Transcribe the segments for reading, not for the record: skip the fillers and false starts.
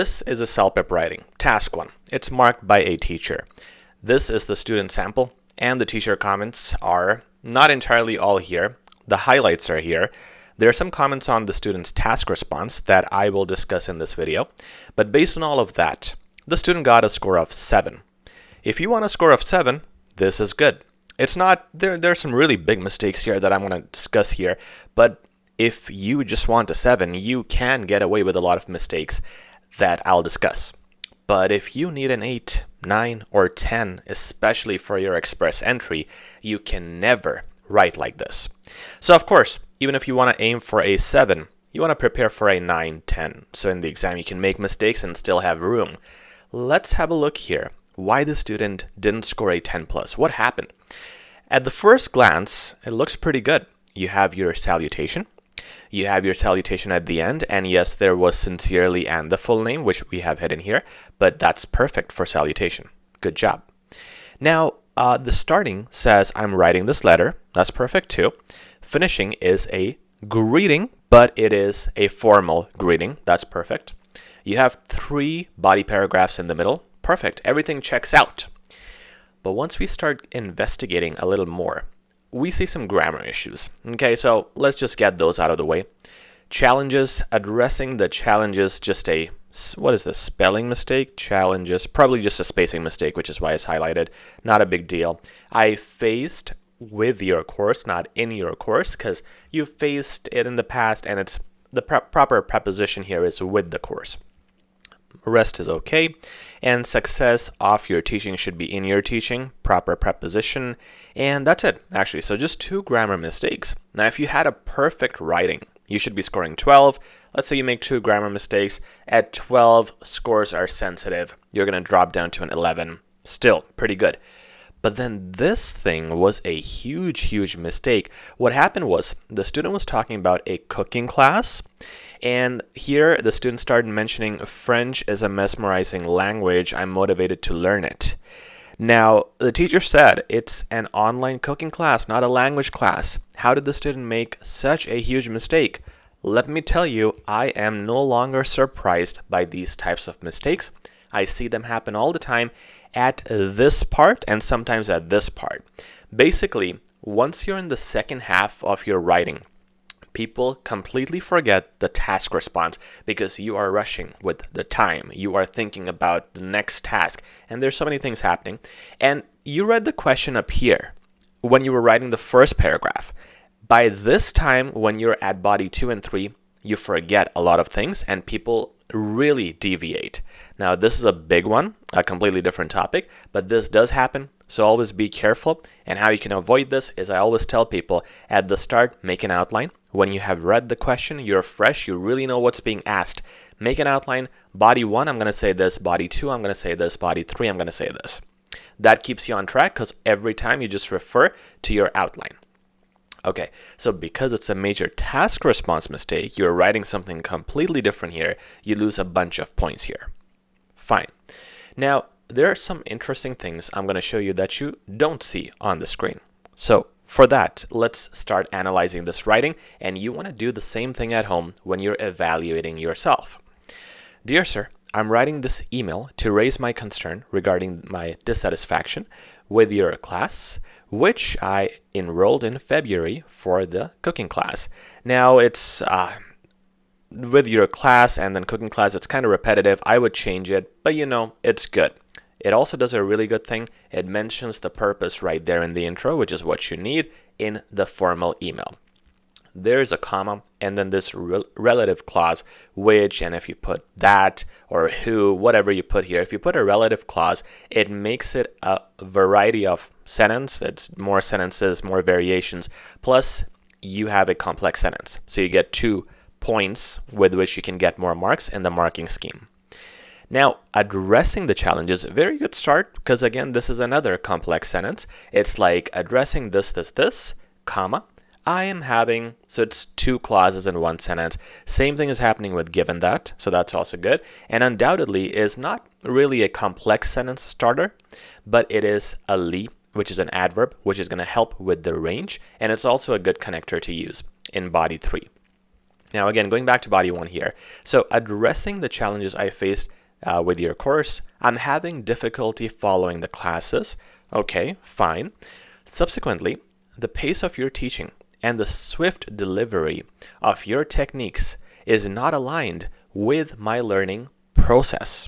This is a Celpip writing, task 1. It's marked by a teacher. This is the student sample, and the teacher comments are not entirely all here. The highlights are here. There are some comments on the student's task response that I will discuss in this video, but based on all of that, the student got a score of 7. If you want a score of 7, this is good. It's not, there's some really big mistakes here that I'm going to discuss here, but if you just want a 7, you can get away with a lot of mistakes that I'll discuss. But if you need an 8, 9, or 10, especially for your express entry, you can never write like this. So of course, even if you want to aim for a 7, you want to prepare for a 9, 10. So in the exam, you can make mistakes and still have room. Let's have a look here. Why the student didn't score a 10 plus? What happened? At the first glance, it looks pretty good. You have your salutation. You have your salutation at the end, and yes, there was sincerely and the full name, which we have hidden here, but that's perfect for salutation. Good job. Now, the starting says, I'm writing this letter. That's perfect too. Finishing is a greeting, but it is a formal greeting. That's perfect. You have 3 body paragraphs in the middle. Perfect. Everything checks out. But once we start investigating a little more, we see some grammar issues. Okay, so let's just get those out of the way. Challenges, addressing the challenges, just a, what is this, spelling mistake? Challenges, probably just a spacing mistake, which is why it's highlighted. Not a big deal. I phased with your course, not in your course, because you phased it in the past, and it's the proper preposition here is with the course. Rest is okay, and success of your teaching should be in your teaching, proper preposition, and that's it, actually. So just 2 grammar mistakes. Now, if you had a perfect writing, you should be scoring 12. Let's say you make 2 grammar mistakes. At 12, scores are sensitive. You're going to drop down to an 11. Still, pretty good. But then this thing was a huge mistake. What happened was the student was talking about a cooking class, and here the student started mentioning French is a mesmerizing language. I'm motivated to learn it. Now, the teacher said it's an online cooking class, not a language class. How did the student make such a huge mistake? Let me tell you, I am no longer surprised by these types of mistakes. I see them happen all the time at this part and sometimes at this part. Basically, once you're in the second half of your writing, people completely forget the task response because you are rushing with the time. You are thinking about the next task, and there's so many things happening. And you read the question up here when you were writing the first paragraph. By this time, when you're at body 2 and 3, you forget a lot of things, and people really deviate. Now, this is a big one, a completely different topic, but this does happen, so always be careful. And how you can avoid this is I always tell people at the start, make an outline. When you have read the question, you're fresh, you really know what's being asked. Make an outline. Body 1, I'm going to say this. Body 2, I'm going to say this. Body 3, I'm going to say this. That keeps you on track because every time you just refer to your outline. Okay, so because it's a major task response mistake, you're writing something completely different here. You lose a bunch of points here. Fine. Now, there are some interesting things I'm going to show you that you don't see on the screen. So for that, let's start analyzing this writing, and you want to do the same thing at home when you're evaluating yourself. Dear sir, I'm writing this email to raise my concern regarding my dissatisfaction with your class, which I enrolled in February for the cooking class. Now, it's with your class and then cooking class, it's kind of repetitive. I would change it, but you know, it's good. It also does a really good thing. It mentions the purpose right there in the intro, which is what you need in the formal email. There's a comma and then this relative clause, which, and if you put that or who, whatever you put here, if you put a relative clause, it makes it a variety of sentence. It's more sentences, more variations, plus you have a complex sentence. So you get 2 points with which you can get more marks in the marking scheme. Now, addressing the challenges, very good start, because again, this is another complex sentence. It's like addressing this, comma, I am having, so it's 2 clauses in 1 sentence. Same thing is happening with given that, so that's also good. And undoubtedly is not really a complex sentence starter, but it is a li, which is an adverb, which is going to help with the range, and it's also a good connector to use in body 3. Now again, going back to body 1 here. So addressing the challenges I faced with your course, I'm having difficulty following the classes. Okay, fine. Subsequently, the pace of your teaching and the swift delivery of your techniques is not aligned with my learning process.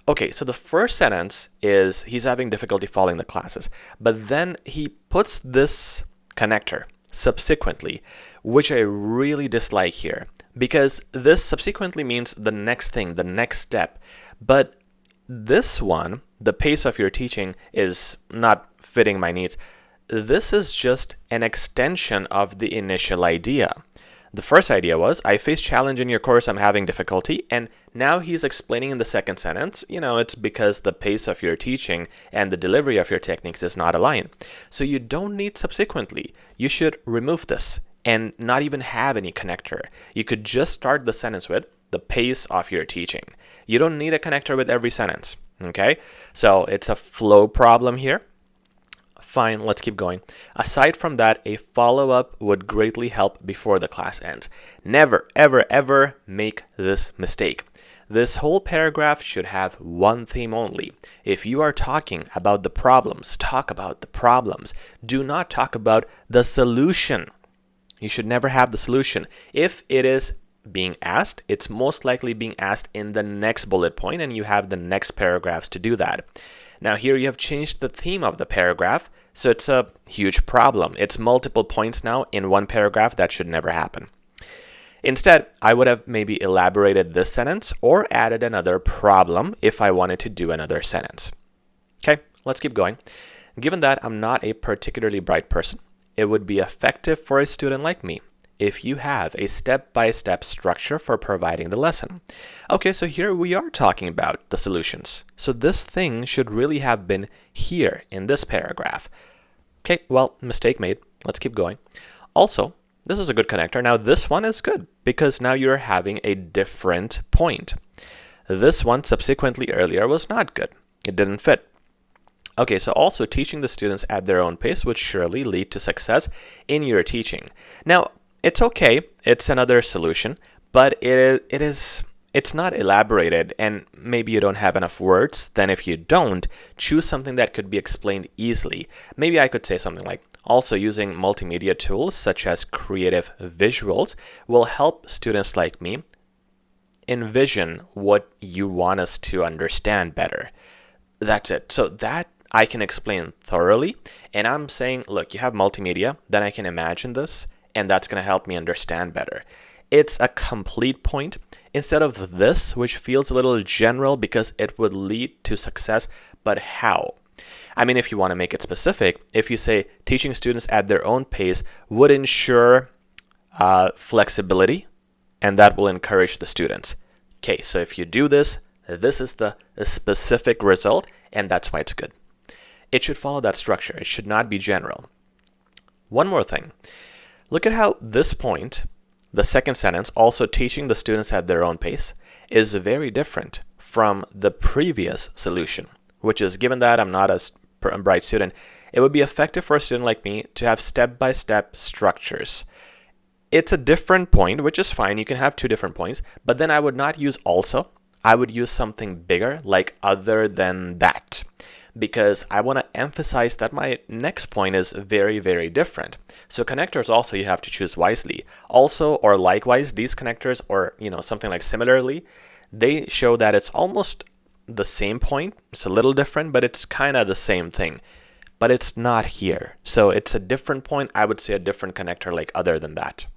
Okay, so the first sentence is he's having difficulty following the classes, but then he puts this connector subsequently, which I really dislike here, because this subsequently means the next thing, the next step. But this one, the pace of your teaching, is not fitting my needs. This is just an extension of the initial idea. The first idea was, I face challenge in your course, I'm having difficulty, and now he's explaining in the second sentence, it's because the pace of your teaching and the delivery of your techniques is not aligned. So you don't need subsequently. You should remove this and not even have any connector. You could just start the sentence with the pace of your teaching. You don't need a connector with every sentence, okay? So it's a flow problem here. Fine, let's keep going. Aside from that, a follow-up would greatly help before the class ends. Never, ever, ever make this mistake. This whole paragraph should have one theme only. If you are talking about the problems, talk about the problems. Do not talk about the solution. You should never have the solution. If it is being asked, it's most likely being asked in the next bullet point, and you have the next paragraphs to do that. Now here you have changed the theme of the paragraph, so it's a huge problem. It's multiple points now in one paragraph. That should never happen. Instead, I would have maybe elaborated this sentence or added another problem if I wanted to do another sentence. Okay, let's keep going. Given that I'm not a particularly bright person, it would be effective for a student like me if you have a step-by-step structure for providing the lesson. Okay, so here we are talking about the solutions. So this thing should really have been here in this paragraph. Okay, well, mistake made. Let's keep going. Also, this is a good connector. Now this one is good because now you're having a different point. This one subsequently earlier was not good. It didn't fit. Okay, so also teaching the students at their own pace would surely lead to success in your teaching. Now, it's okay, it's another solution, but it's not elaborated, and maybe you don't have enough words. Then if you don't, choose something that could be explained easily. Maybe I could say something like, also using multimedia tools such as creative visuals will help students like me envision what you want us to understand better. That's it. So that I can explain thoroughly, and I'm saying, look, you have multimedia, then I can imagine this, and that's going to help me understand better. It's a complete point instead of this, which feels a little general because it would lead to success, but how? I mean, if you want to make it specific, if you say teaching students at their own pace would ensure flexibility, and that will encourage the students. Okay, so if you do this, this is the specific result, and that's why it's good. It should follow that structure. It should not be general. One more thing. Look at how this point, the second sentence, also teaching the students at their own pace, is very different from the previous solution, which is, given that I'm not a bright student, it would be effective for a student like me to have step-by-step structures. It's a different point, which is fine. You can have two different points, but then I would not use also. I would use something bigger, like other than that, because I want to emphasize that my next point is very, very different. So connectors also you have to choose wisely. Also or likewise, these connectors, or something like similarly, they show that it's almost the same point. It's a little different, but it's kind of the same thing. But it's not here. So it's a different point. I would say a different connector like other than that.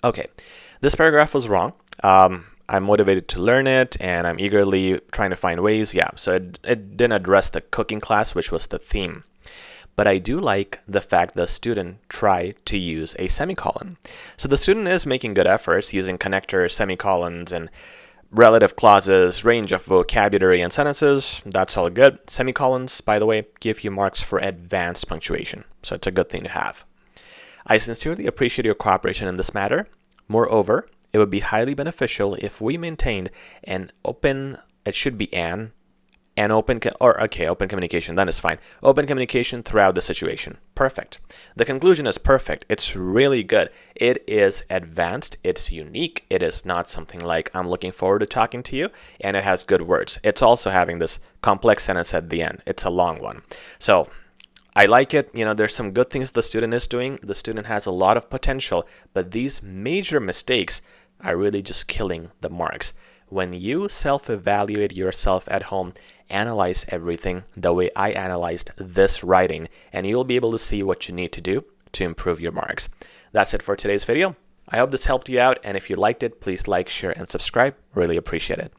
Okay, this paragraph was wrong. I'm motivated to learn it, and I'm eagerly trying to find ways. Yeah, so it didn't address the cooking class, which was the theme. But I do like the fact the student tried to use a semicolon. So the student is making good efforts using connectors, semicolons, and relative clauses, range of vocabulary and sentences. That's all good. Semicolons, by the way, give you marks for advanced punctuation. So it's a good thing to have. I sincerely appreciate your cooperation in this matter. Moreover, it would be highly beneficial if we maintained an open, it should be an and open communication, then it's fine. Open communication throughout the situation. Perfect. The conclusion is perfect. It's really good. It is advanced. It's unique. It is not something like I'm looking forward to talking to you, and it has good words. It's also having this complex sentence at the end. It's a long one. So I like it. There's some good things the student is doing. The student has a lot of potential, but these major mistakes are really just killing the marks. When you self-evaluate yourself at home, analyze everything the way I analyzed this writing, and you'll be able to see what you need to do to improve your marks. That's it for today's video. I hope this helped you out, and if you liked it, please like, share, and subscribe. Really appreciate it.